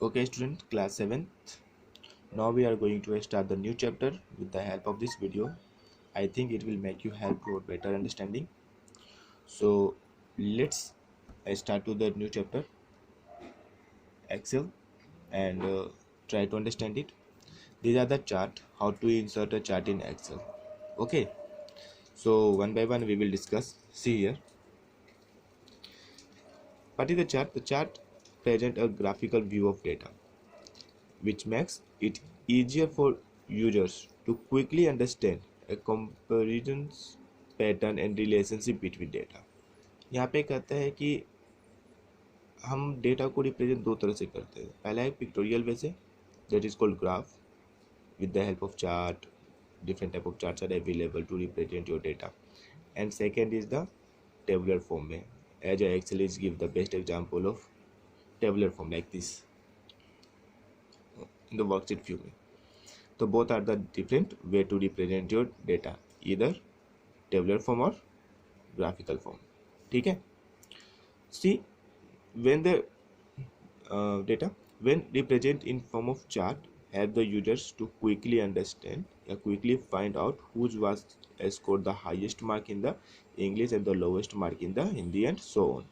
Okay, student, class 7th. Now we are going to start the new chapter with the help of this video. I think it will make you help for better understanding. So let's start to the new chapter, Excel, and try to understand it. These are the chart, how to insert a chart in Excel. Okay, so one by one we will discuss. See here, what is the chart? The chart present a graphical view of data, which makes it easier for users to quickly understand a comparisons pattern and relationship between data. यहाँ पे कहता है कि हम data को represent दो तरह से करते हैं. पहला है पिक्टोरियल वे से, that is called graph with the help of chart. Different type of charts are available to represent your data. And second is the tabular form में. As Excel is give the best example of tabular form like this in the worksheet view में. So both are the different way to represent your data, either tabular form or graphical form. ठीक है. See, when the data when represent in form of chart help the users to quickly understand or quickly find out who was scored the highest mark in the English and the lowest mark in the Hindi and so on.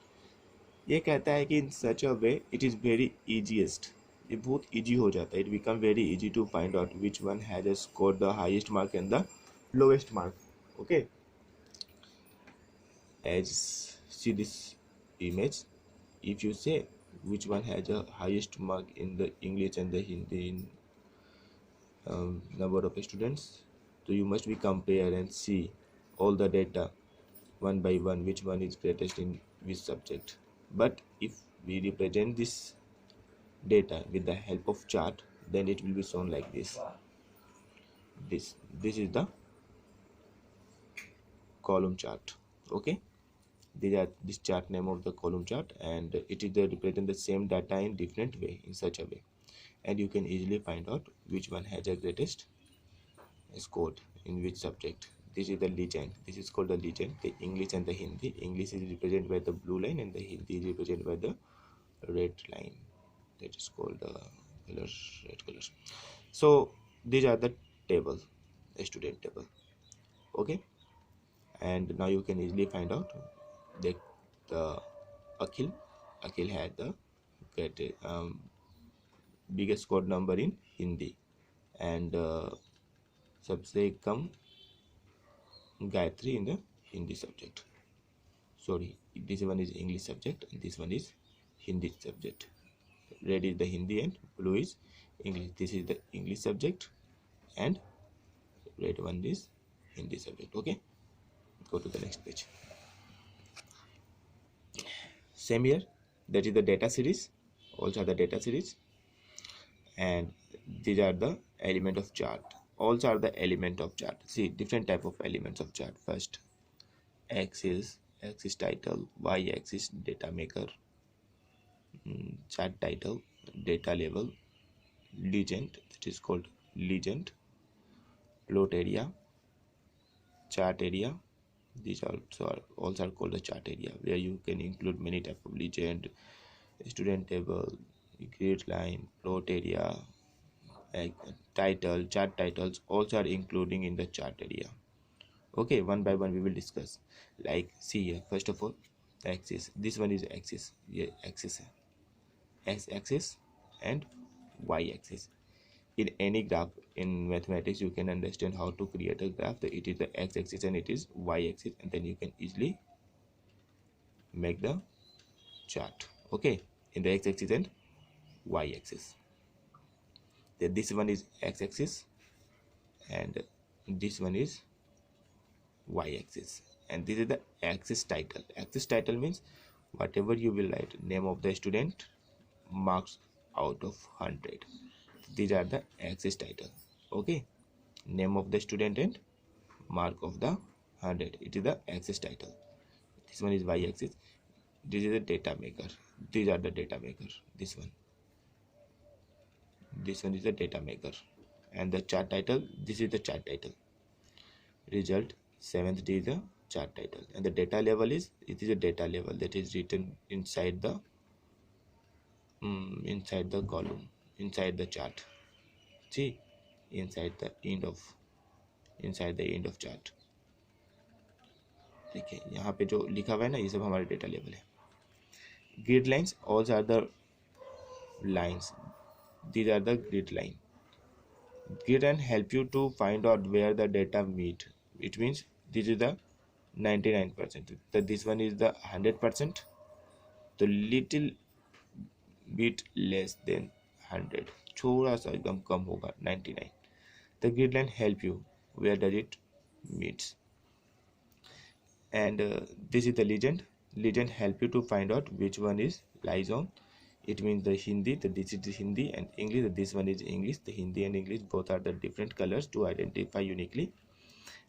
ये कहता है कि in such a way it is very easiest. ये बहुत easy हो जाता है. It become very easy to find out which one has scored the highest mark and the lowest mark. Okay. As see this image, if you say which one has the highest mark in the English and the Hindi in number of students, so you must be compare and see all the data one by one which one is greatest in which subject. But if we represent this data with the help of chart, then it will be shown like this. This is the column chart. Okay, these are this chart name of the column chart, and it is the represent the same data in different way, in such a way, and you can easily find out which one has the greatest scored in which subject. This is the legend. This is called the legend. The English and the Hindi. English is represented by the blue line and the Hindi is represented by the red line. That is called the red colors. So these are the table, the student table. Okay, and now you can easily find out that the Akhil had the biggest scored number in Hindi, and सबसे कम Gayatri in the Hindi subject. Sorry, this one is English subject and this one is Hindi subject. Red is the Hindi and blue is English. This is the English subject and red one is Hindi subject. Okay, go to the next page. Same here, that is the data series. Also the data series, and these are the element of chart. Also are the element of chart. See, different type of elements of chart. First, axis title, y axis data maker, chart title, data label, legend, that is called legend, plot area, chart area. These also are called the chart area, where you can include many type of legend, student table, grid line, plot area, title, chart titles also are including in the chart area. Okay, one by one we will discuss. Like, see here, first of all, axis. This one is axis. Yeah, axis, x axis and y axis. In any graph in mathematics, you can understand how to create a graph. It is the x axis and it is y axis, and then you can easily make the chart. Okay, in the x axis and y axis. Then this one is x axis and this one is y axis, and this is the axis title. Axis title means whatever you will write, name of the student, marks out of 100. These are the axis title. Okay, name of the student and mark of the 100. It is the axis title. This one is y axis. This is the data maker. These are the data maker. This one is the data maker, and the chart title, this is the chart title. Result 7th day is the chart title, and the data level is, it is a data level that is written inside the inside the column, inside the chart. See, inside the end of chart. देखिए यहाँ पे जो लिखा हुआ है ना, ये सब हमारे डेटा लेवल है. Grid lines also are the lines. These are the grid line. Grid line help you to find out where the data meet. It means this is the 99%. This one is the 100%. The little bit less than 100. थोड़ा सा एकदम कम होगा 99. The grid line help you where does it meets. And this is the legend. Legend help you to find out which one is lies on. It means the Hindi, this is the Hindi, and English, this one is English. The Hindi and English both are the different colors to identify uniquely.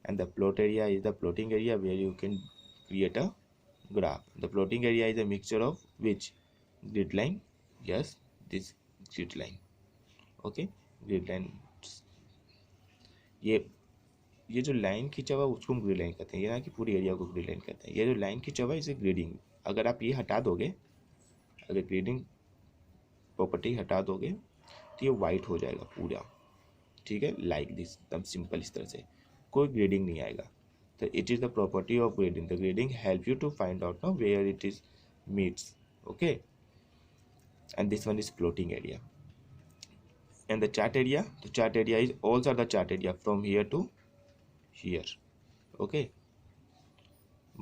And the plot area is the plotting area where you can create a graph. The plotting area is a mixture of which grid line? Yes, this grid line. Okay, grid line. ये जो line खींचा हुआ उसको हम grid line कहते हैं. ये ना कि पूरी एरिया को ग्रिड लाइन कहते हैं. ये जो लाइन खींचा हुआ है इसे ग्रेडिंग. अगर आप ये हटा दोगे, अगर ग्रेडिंग प्रॉपर्टी हटा दोगे तो ये वाइट हो जाएगा पूरा. ठीक है, लाइक दिस, एकदम सिंपल इस तरह से, कोई ग्रेडिंग नहीं आएगा. तो it is the property of grading. The grading help you to find out now where it is meets. Okay, and this one is plotting area. And the chart area, the chart area is also the chart area from here to here. Okay,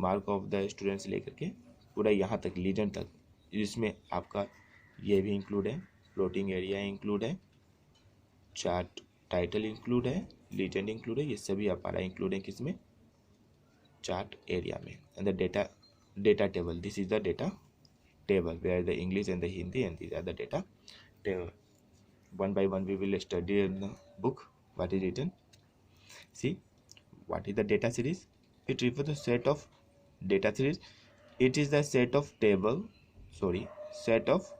mark of the student से लेकर के पूरा यहाँ तक legend तक, जिसमें आपका ये भी इंक्लूड है, प्लॉटिंग एरिया इंक्लूड है, चार्ट टाइटल इंक्लूड है, लीजेंड इंक्लूड है. ये सभी हमारा इंक्लूड है किसमें? चार्ट एरिया में. And the data table, this is the data table where the English and the Hindi and these are the data table. One by one we will study in the book what is written. See, what is the data series? It refers to set of data series. It is the set of set of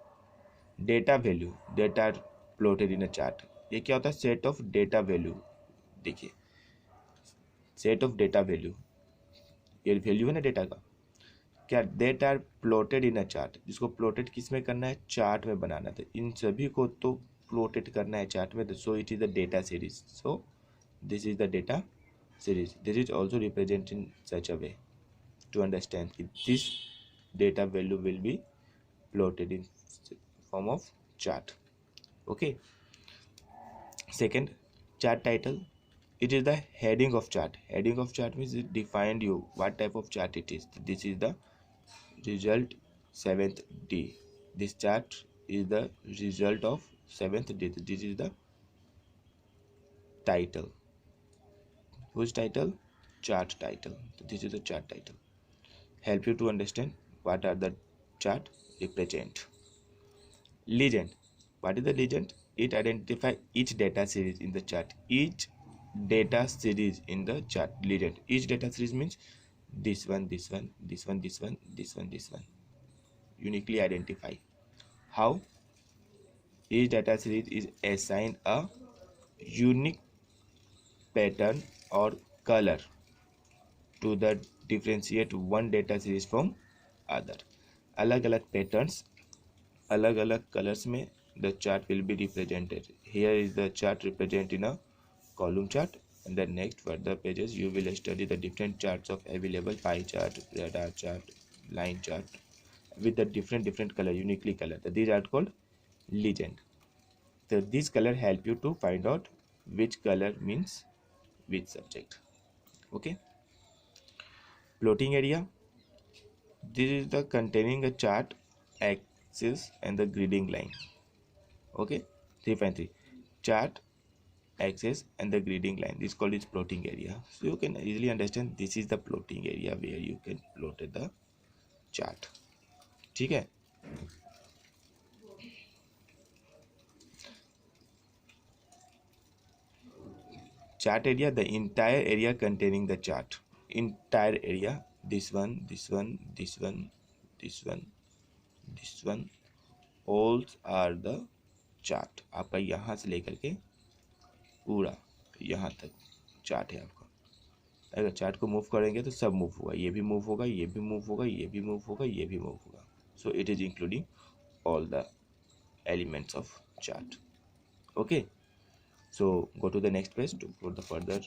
data value that are plotted in a chart. ये क्या होता है? set of data value. देखिए, set of data value, ये value है ना data का, क्या data are plotted in a chart. जिसको प्लॉटेड किस में करना है? चार्ट में बनाना था. इन सभी को तो प्लॉटेड करना है चार्ट में. So it is the data series. So this is the data series. This is also represent in such a way to understand कि this data value will be plotted in form of chart. Okay, second, chart title. It is the heading of chart. Heading of chart means it defined you what type of chart it is. This is the result 7th D. This chart is the result of 7th D. This is the title. Whose title? Chart title. This is the chart title. Help you to understand what are the chart represent. Legend. What is the legend? It identifies each data series in the chart. Each data series in the chart. Legend. Each data series means this one, this one, this one, this one, this one, this one. Uniquely identify. How? Each data series is assigned a unique pattern or color to the differentiate one data series from other. अलग अलग patterns, अलग अलग colors में the chart will be represented. Here is the chart represented in a column chart, and the next further pages you will study the different charts of available: pie chart, radar chart, line chart with the different color, uniquely color. These are called legend. So this color help you to find out which color means which subject. Okay, plotting area. This is the containing a chart axis and the gridding line. Okay, 3.3 chart axis and the gridding line. This is called its plotting area. So you can easily understand this is the plotting area where you can plot the chart. ठीक है, chart area, the entire area containing the chart. Entire area, this one, this one, this one, this one, this one, all are the chart. आपका यहाँ से लेकर के पूरा यहाँ तक चार्ट है आपका. अगर चार्ट को मूव करेंगे तो सब मूव होगा. ये भी मूव होगा, ये भी मूव होगा, ये भी मूव होगा, ये भी मूव होगा. सो it is including all the elements of chart. Okay, so go to the next page for the further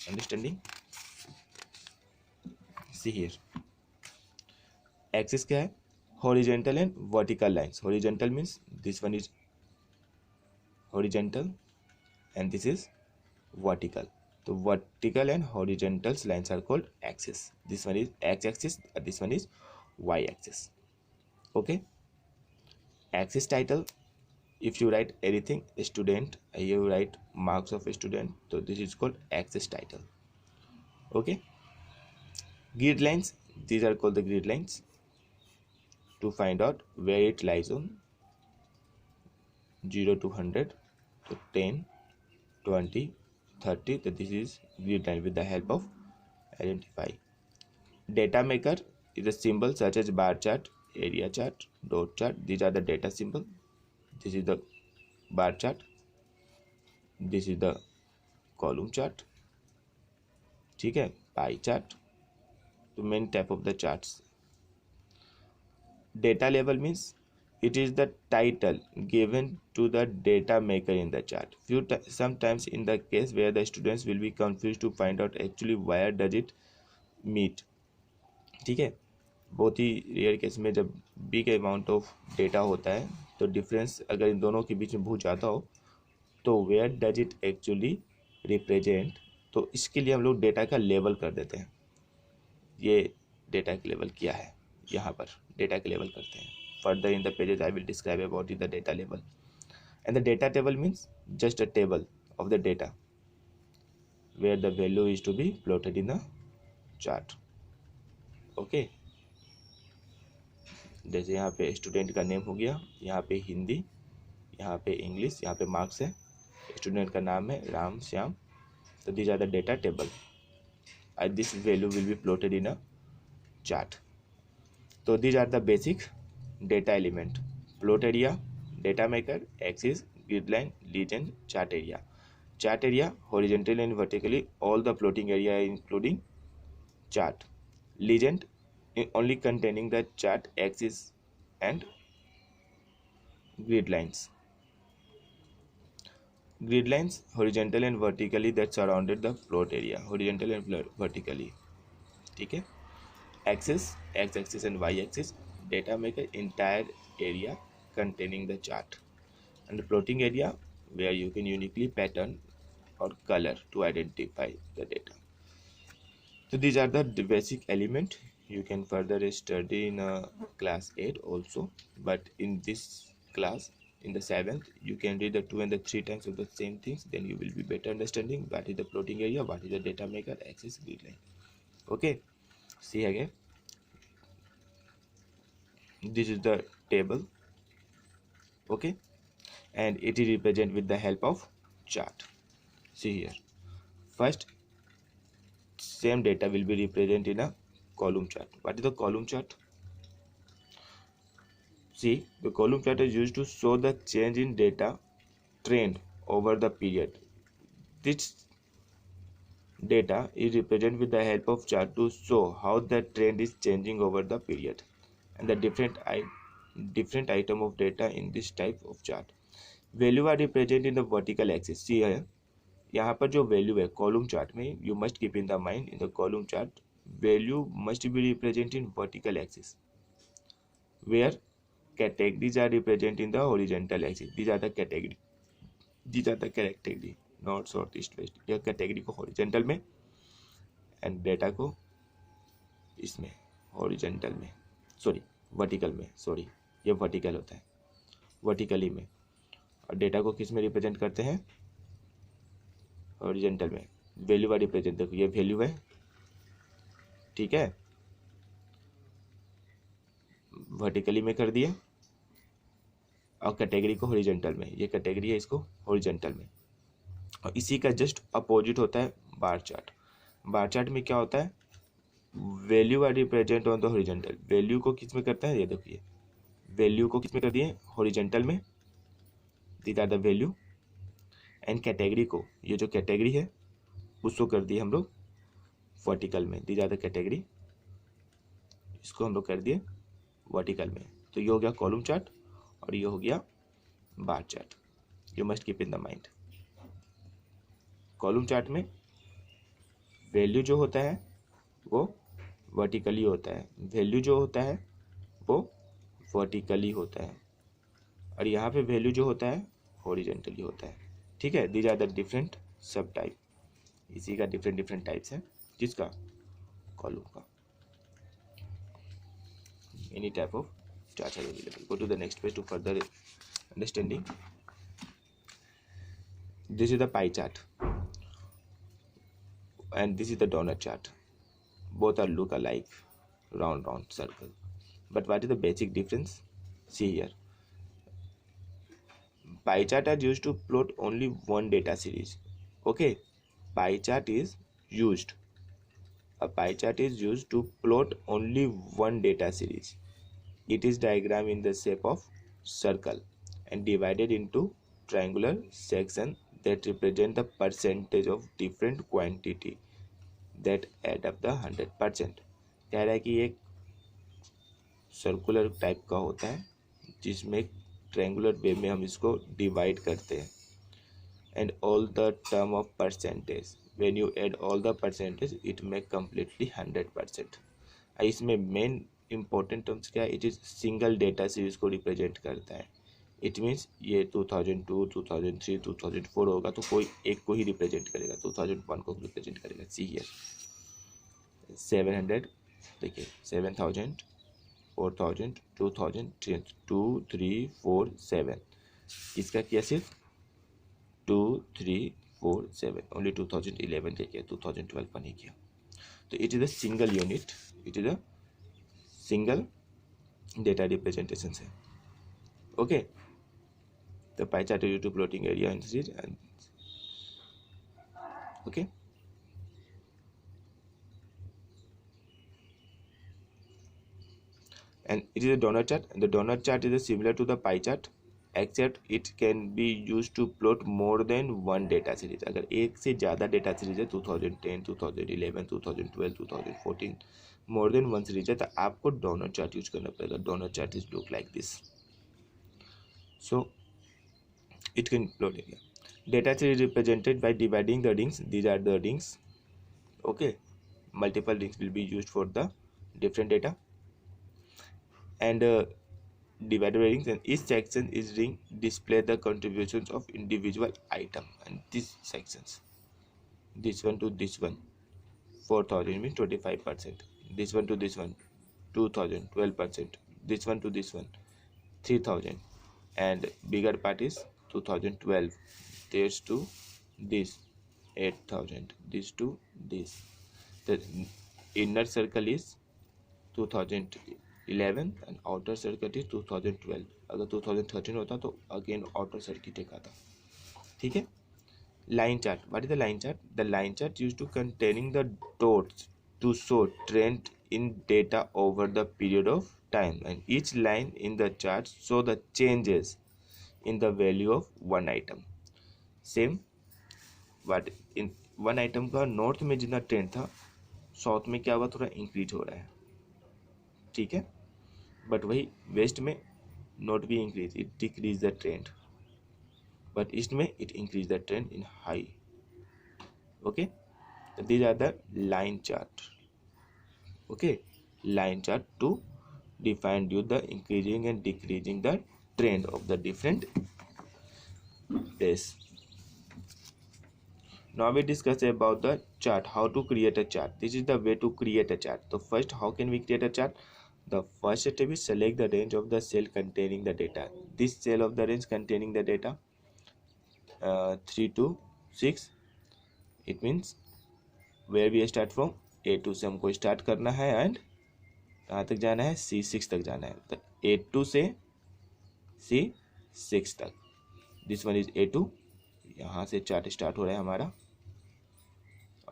understanding. See here, axis क्या है? Horizontal and vertical lines. Horizontal means this one is horizontal and this is vertical. So vertical and horizontal lines are called axis. This one is x-axis, this one is y-axis. Okay, axis title, if you write anything student, you write marks of a student, so this is called axis title. Okay, grid lines, these are called the grid lines to find out where it lies on 0 to 100, so 10, 20, 30, so this is grid line with the help of identify. Data maker is a symbol such as bar chart, area chart, dot chart. These are the data symbol. This is the bar chart. This is the column chart. ठीक है, pie chart. The main type of the charts. Data label means it is the title given to the data maker in the chart. Sometimes in the case where the students will be confused to find out actually where does it meet. ठीक है, बहुत ही rare case में जब big amount of data होता है तो difference अगर इन दोनों के बीच में बहुत ज़्यादा हो तो where does it actually represent, तो इसके लिए हम लोग डेटा का लेवल कर देते हैं. ये डेटा का लेवल क्या है, यहाँ पर डेटा का लेवल करते हैं. Further in the pages I will describe about the data लेवल. And the data table means just a table of the data where the value is to be plotted in the chart. Okay, जैसे यहाँ पे student का name हो गया, यहाँ पे हिंदी, यहाँ पे इंग्लिश, यहाँ पे मार्क्स है, स्टूडेंट का नाम है राम श्याम. तो these are the data table and this value will be plotted in a chart. So these are the basic data element: plot area, data maker, axis, grid line, legend, chart area. Chart area horizontally and vertically all the plotting area including chart. Legend only containing the chart, axis and grid lines. Grid lines horizontal and vertically that surrounded the plot area, horizontal and vertically. ठीक है. Axis, x-axis and y-axis, data maker entire area containing the chart, and the plotting area where you can uniquely pattern or color to identify the data. So these are the basic element. You can further study in class 8 also, but in this class in the 7th you can read the 2 and the 3 times of the same things, then you will be better understanding what is the plotting area, what is the data maker, axis, grid line. Okay, see again, this is the table. Okay, and it is represented with the help of chart. See here, first same data will be represented in a column chart. What is the column chart? See, the column chart is used to show the change in data trend over the period. This data is represented with the help of chart to show how the trend is changing over the period and the different item of data in this type of chart. Value are represented in the vertical axis. See here, यहाँ पर जो value है column chart में, you must keep in the mind in the column chart value must be represent in vertical axis where categories are represented in the horizontal axis. These are the category, north south east west. यह category को horizontal में and data को इसमें horizontal में, sorry vertical में, sorry ये vertical होता है, वर्टिकली में, और डेटा को किस में रिप्रेजेंट करते हैं, हॉरिजेंटल में. वैल्यू का रिप्रेजेंट, देखो ये वैल्यू है, ठीक है, वर्टिकली में कर दिए, और कैटेगरी को हॉरिजेंटल में, ये कैटेगरी है इसको हॉरिजेंटल में. और इसी का जस्ट अपोजिट होता है बार चार्ट. बार चार्ट में क्या होता है, value are represent on the horizontal. Value को किस में करता है, ये देखिए वैल्यू को किस में कर दिए, हॉरिजेंटल में, these are the value, and category को, ये जो कैटेगरी है उसको कर दिए हम लोग वर्टिकल में, दीज आर द कैटेगरी, इसको हम लोग कर दिए वर्टिकल में. तो ये हो गया कॉलम चार्ट और ये हो गया bar chart, you must keep in the mind. Column chart में वैल्यू जो होता है वो वर्टिकली होता है, वैल्यू जो होता है वो वर्टिकली होता है, और यहाँ पे वैल्यू जो होता है हॉरिजेंटली होता है। ठीक है, these are the different sub type, इसी का डिफरेंट डिफरेंट टाइप्स है, किसका, कॉलम का। Any type of chart are available. Go to the next page to further understanding. This is the pie chart and this is the donut chart. Both are look alike, round circle. But what is the basic difference? See here. Pie chart are used to plot only one data series. Okay, pie chart is used. A pie chart is used to plot only one data series. It is diagrammed in the shape of circle and divided into triangular section that represent the percentage of different quantity that add up the 100%. कह रहा है कि एक circular type का होता है जिसमें triangular वे में हम इसको डिवाइड करते हैं, and all the term of percentage, when you add all the percentage it make completely 100%। इसमें मेन इंपॉर्टेंट टर्म्स क्या है, it is single data series को रिप्रेजेंट करता है। इट मीन्स ये 2002, 2003, 2004 होगा तो कोई एक को ही रिप्रेजेंट करेगा, 2001 को रिप्रेजेंट करेगा। सी हियर 700, देखिए 7000, 4000, 2000, 2, 3, 4, 7, इसका किया सिर्फ 2, 3, 4, 7, ओनली 2011 का किया, 2012 का नहीं किया। तो it is a single unit, it is a single data representation है। Okay, the pie chart is used to plotting area and series, and okay, and it is a donut chart, and the donut chart is similar to the pie chart except it can be used to plot more than one data series. अगर एक से ज़्यादा data series है 2010, 2011, 2012, 2014, more than one series है तो आपको donut chart use करना पड़ेगा। donut chart is look like this, so it can plot area. Data series represented by dividing the rings. These are the rings. Okay, multiple rings will be used for the different data, and divided by rings, and each section is ring display the contributions of individual item, and these sections, this one to this one 4000 means 25%, this one to this one 2000 12%, this one to this one 3000, and bigger part is 2012, this to this 8000, this to this. The inner circle is 2011 and outer circle is 2012. अगर 2013 होता तो again outer circuit एक आता। ठीक है, line chart, what is the line chart? The line chart used to containing the dots to show trend in data over the period of time, and each line in the chart show the changes in the value of one item. Same what in one item का north में जितना trend था south में क्या हुआ, थोड़ा increase हो रहा है। ठीक है, बट वही वेस्ट में not be increase, it decrease the trend, but east में it increase the trend in high. Okay, these are the line chart. Okay, line chart to define you the increasing and decreasing the trend of the different days. Now we discuss about the chart, how to create a chart. This is the way to create a chart. So first, how can we create a chart? The first step is select the range of the cell containing the data. This cell of the range containing the data 3 to 6, it means where we start from A2 से हमको start करना है and कहाँ तक जाना है, C6 तक जाना है। तो A2 से C6 तक, दिस वन इज A2, यहाँ से चार्ट स्टार्ट हो रहा है हमारा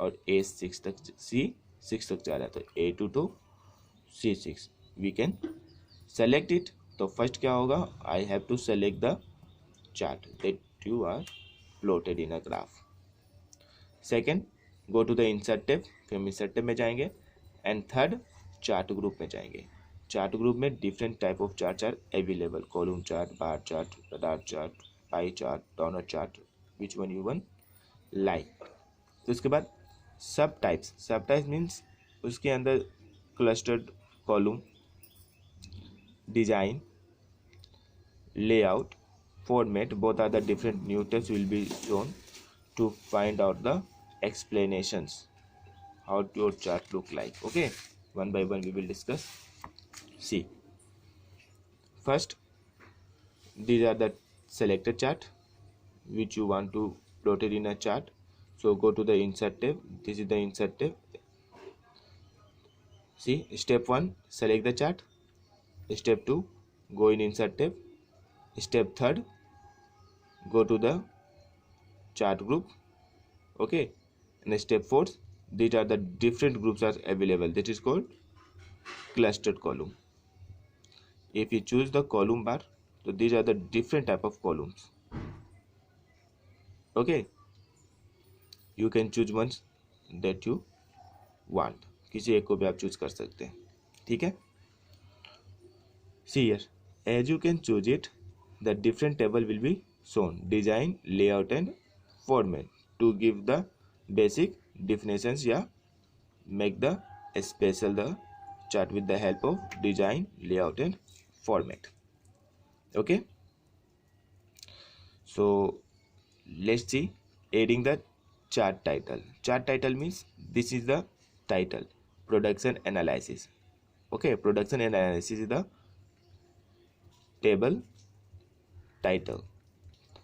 और A6 तक, C6 तक जा रहा है। तो A2 to C6 we can select it. तो फर्स्ट क्या होगा, I have to select the chart that you are plotted in a graph. Second, go to the insert tab, फिर हम इंसर्ट टैब में जाएंगे, एंड थर्ड चार्ट ग्रुप में जाएंगे। Chart group में different type of chart are available, column chart, bar chart, radar chart, pie chart, donut chart, which one you want like. तो उसके बाद सब टाइप्स मीन्स उसके अंदर clustered column, design, layout, format, both are the different new tests will be shown to find out the explanations how your chart look like. Okay, one by one we will discuss. See, first these are the selected chart which you want to plot it in a chart. So go to the insert tab. This is the insert tab. See, step 1 select the chart, step 2 go in insert tab, step 3 go to the chart group. Okay, and step 4 these are the different groups are available, that is called clustered column. If you choose the column bar, so these are the different type of columns. Okay, you can choose ones that you want, किसी एक को भी आप choose कर सकते हैं, ठीक है। See here, as you can choose it, the different table will be shown, design, layout and format, to give the basic definitions या make the special the chart with the help of design, layout and format. Okay, so let's see adding the chart title. Chart title means this is the title, production analysis. Okay, production analysis is the table title.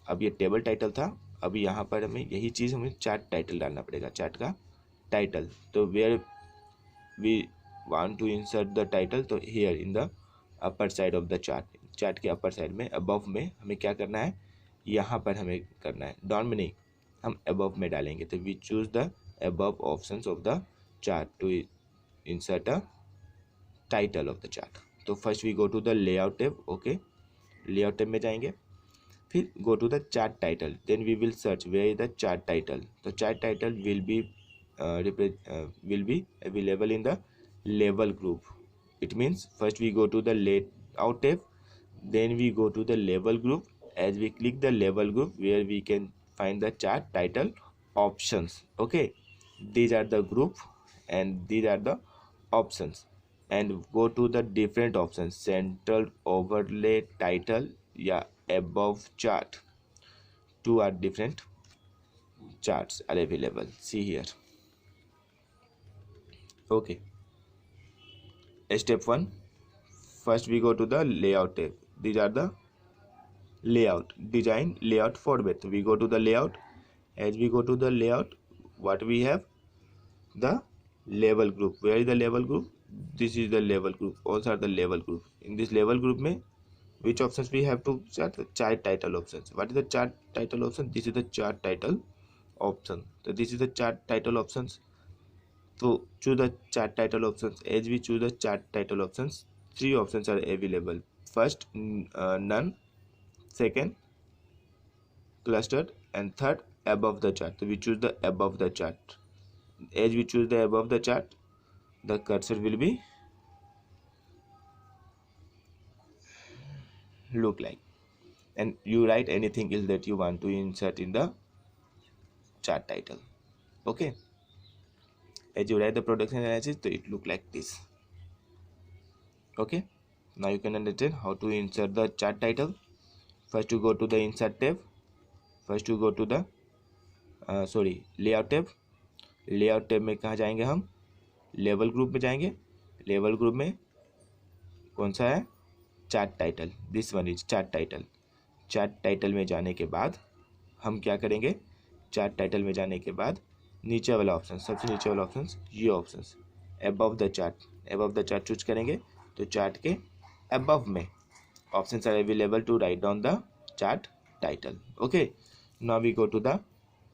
अब ये table title था, अभी यहाँ पर हमें यही चीज़ हमें chart title डालना पड़ेगा, चार्ट का टाइटल। तो where we want to insert the title, तो here in the upper side of the chart, chart के अपर साइड में अबव में हमें क्या करना है, यहाँ पर हमें करना है, डाउन में नहीं, हम अबव में डालेंगे। तो we choose the above options of the chart to insert a title of the chart. तो first we go to the layout tab. Okay, layout tab में जाएंगे, फिर go to the chart title, then we will search where is the chart title. तो chart title will be available in the level group. It means first we go to the layout tab, then we go to the level group. As we click the level group where we can find the chart title options. Okay, these are the group and these are the options, and go to the different options, central, overlay, title या above chart. Two are different charts are available. See here. Okay, step 1 first we go to the layout tab. These are the layout, design, layout, format. We go to the layout. As we go to the layout, what we have, the level group. Where is the level group? This is the level group. Also are the level group. In this level group में which options we have to chart? The chart title options. What is the chart title option? This is the chart title option. So this is the chart title options. So choose the chart title options. As we choose the chart title options, 3 options are available. First, none. Second, clustered, and third, above the chart. So we choose the above the chart. As we choose the above the chart, the cursor will be look like, and you write anything else that you want to insert in the chart title. Okay, as you write the production analysis, so it look like this. Okay, now you can understand how to insert the chart title. First you go to the insert tab, first you go to the layout tab. Layout tab में कहाँ जाएंगे हम, level group में जाएंगे। Level group में कौन सा है, chart title, this one is chart title. Chart title में जाने के बाद हम क्या करेंगे, चार्ट टाइटल में जाने के बाद नीचे वाला ऑप्शन, सबसे नीचे वाला ऑप्शन, ये option above the chart, above the chart choose करेंगे। तो चार्ट के अबव में options are available to write down the chart title. Okay, now we go to the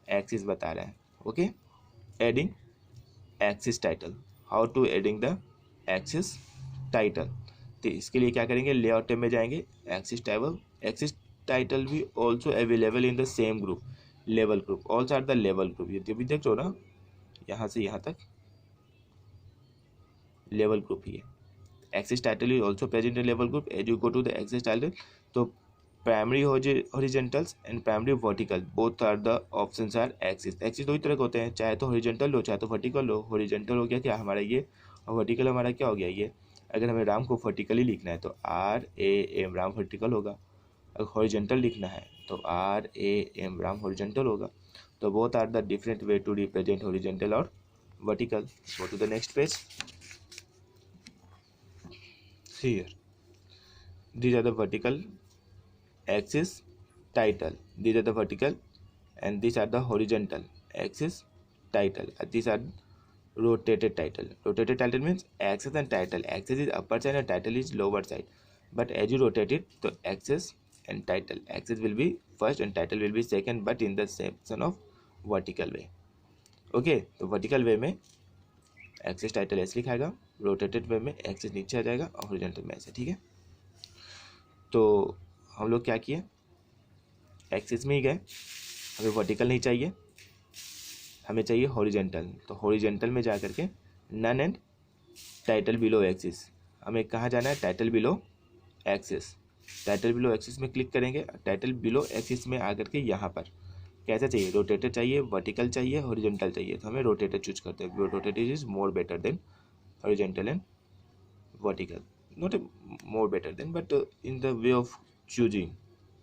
axis बता रहा है. Okay, adding axis title. How to adding the axis title. तो इसके लिए क्या करेंगे, लेआउट टैब में जाएंगे, एक्सिस टाइटल. एक्सिस टाइटल भी also available in the same group, लेवल group. Also are the level group. ये भी देख लो ना, यहाँ से यहाँ तक लेवल ग्रुप ही है. Axis title is also present in level group. As you go to the axis title, तो primary horizontals and primary vertical both are the options are axis. Axis दो ही तरह के होते हैं, चाहे तो horizontal लो चाहे तो vertical लो. horizontal हो गया क्या हमारा ये, और vertical हमारा क्या हो गया ये. अगर हमें राम को vertically लिखना है तो RAM राम vertical होगा. अगर horizontal लिखना है तो RAM राम horizontal होगा. तो both are the different way to represent horizontal और vertical. Go to the next page. See here, these are the vertical axis title, these are the vertical and these are the horizontal axis title, these are rotated title. Rotated title means axis and title. Axis is upper side and title is lower side, but as you rotate it, the axis and title, axis will be first and title will be second, but in the section of vertical way. Okay, तो vertical way में axis title ऐसे लिखाएगा, rotated वे में axis नीचे आ जाएगा और horizontal में ऐसे. ठीक है, तो हम लोग क्या किए, एक्सिस में ही गए, हमें वर्टिकल नहीं चाहिए, हमें चाहिए हॉरिजॉन्टल. तो हॉरिजॉन्टल में जा करके none and title below axis. हमें कहाँ जाना है, title below axis. Title below axis में क्लिक करेंगे, टाइटल बिलो एक्सिस में आकर के यहाँ पर कैसा चाहिए, रोटेटेड चाहिए, वर्टिकल चाहिए, हॉरिजॉन्टल चाहिए. तो हमें रोटेटेड चूज करते हैं. Rotated is more better than horizontal and vertical. Not more better than, but in the way of choosing,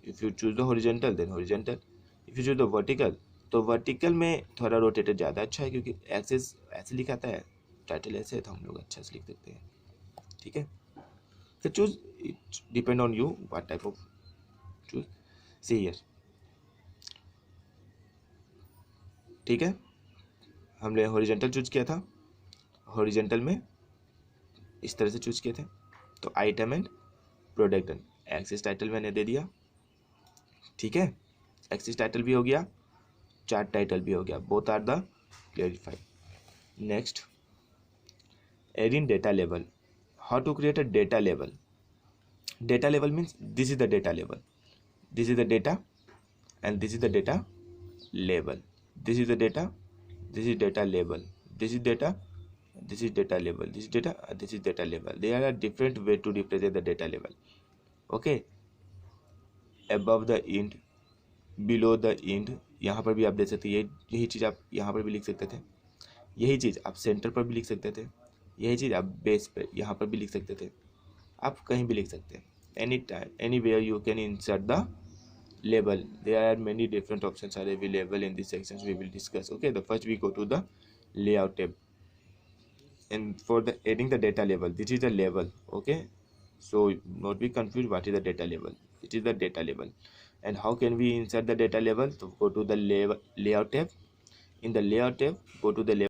if you choose the horizontal then horizontal, if you choose the vertical तो vertical में थोड़ा rotated ज़्यादा अच्छा है, क्योंकि axis ऐसे लिखाता है, title ऐसे है, तो हम लोग अच्छा से लिख सकते हैं. ठीक है, तो choose, it depend on you what type of choose. See here. ठीक है, हमने हॉरिजॉन्टल चूज किया था, हॉरिजॉन्टल में इस तरह से चूज किए थे. तो item and product and axis title मैंने दे दिया. ठीक है, एक्सिस टाइटल भी हो गया, चार्ट टाइटल भी हो गया, both are the clarified. Next, add in data level. How to create a data level. Data level means this is the data level, this is the data and this is the data level. This is the data, this is data label, this is data, this is data label, this is data, this is data label. There are different way to represent the data label. Okay, above the int, below the int, यहाँ पर भी आप दे सकते हैं. यही चीज़ आप यहाँ पर भी लिख सकते थे, यही चीज़ आप सेंटर पर भी लिख सकते थे, यही चीज़ आप बेस पर यहाँ पर भी लिख सकते थे, आप कहीं भी लिख सकते हैं. Any time, anywhere you can insert the label. There are many different options are available in these sections we will discuss. Okay, the first we go to the layout tab, and for the adding the data label, this is the label. Okay, so not be confused what is the data label. It is the data label. And how can we insert the data label? So go to the layout tab. In the layout tab, go to the label.